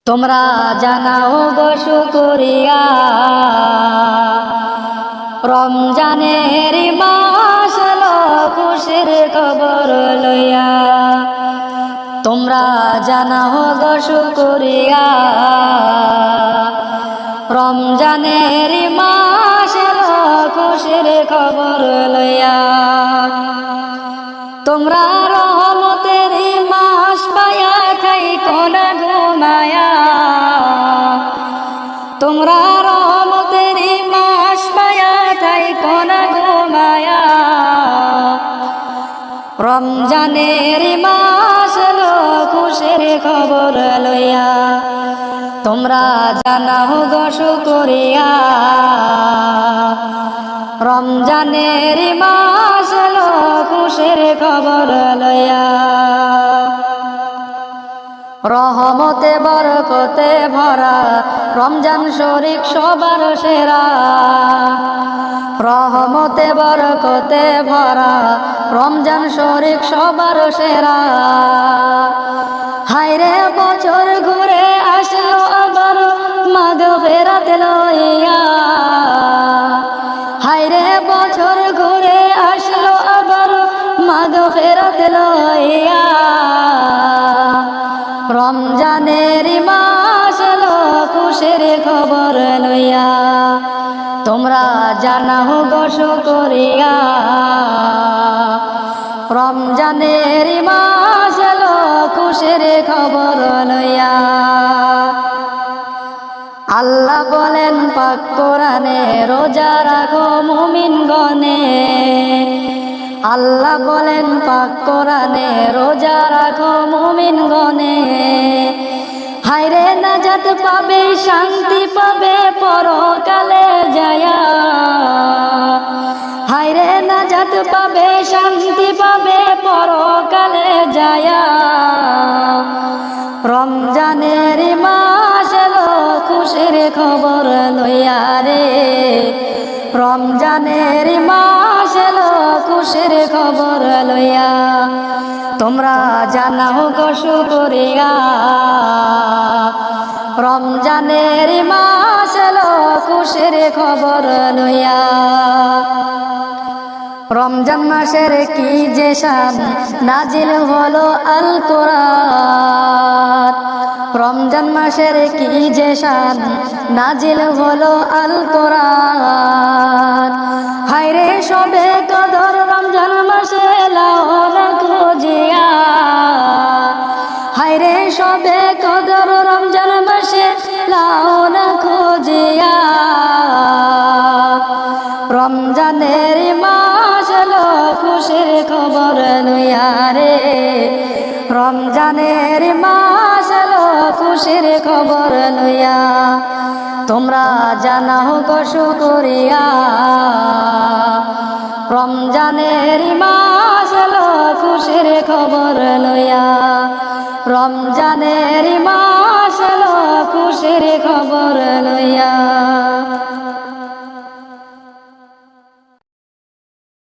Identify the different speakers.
Speaker 1: তোমরা জানাও গো শুকরিয়া রমজানের মাস এলো খুশির খবর লইয়া। তোমরা জানাও গো শুকরিয়া রমজানের মাস এলো খুশির খবর লইয়া। তোমরা রহমতের মাস পায়া খাই কোন ঘুমায়া। তোমরা রহমতের মাস পায়া খাই কোন ঘুমায়া। রমজানের মাস এলো খুশির খবর লইয়া। তোমরা জানাও গো শুকরিয়া রমজানের মাস এলো খুশির খবর লইয়া। রহমতে বরকতে ভরা রমজান শরীফ সবার সেরা। রহমতে বরকতে ভরা রমজান শরীফ সবার সেরা। হায়রে বছর ঘুরে আসলো আবার মাগফিরাত লইয়া। হায়রে বছর ঘুরে আসলো আবার মাগফিরাত লইয়া। রমজানের মাস এলো খুশির খবর লইয়া। তোমরা জানাও গো শুকরিয়া রমজানের মাস এলো খুশির খবর লইয়া। আল্লাহ বলেন পাক কোরআনে রোজা রাখো মুমিন গণে। আল্লাহ বলেন পাক কোরআনে রোজা রাখো মুমিন গণে। হায়রে নাজাত পাবে শান্তি পাবে পরকালে যায়া। হায়রে নাজাত পাবে শান্তি পাবে পরকালে যায়া। রমজানের মাস এলো খুশির খবর লইয়া রে। রমজানের মাস এলো খুশির খবর লইয়া। তোমরা জানাও গো শুকরিয়া রমজানের মাস এলো খুশির খবর লইয়া। রমজান মাসের কি যে শান নাজিল হলো আল কোরআন। রমজান মাসের কি যে শান নাজিল হলো আল কোরআন। হায়রে সবে কদর রমজান মাসে লাও না খুঁজিয়া। হায়রে সবে কদর রমজান মাসে লাও না খুঁজিয়া। রমজানের মাস এলো খুশির খবর লইয়া রে। রমজানের মাস এলো খুশির খবর লইয়া। তোমরা জানাও গো শুকরিয়া রমজানের মাস এলো খুশির খবর লইয়া। রমজানের মাস এলো খুশির খবর লইয়া।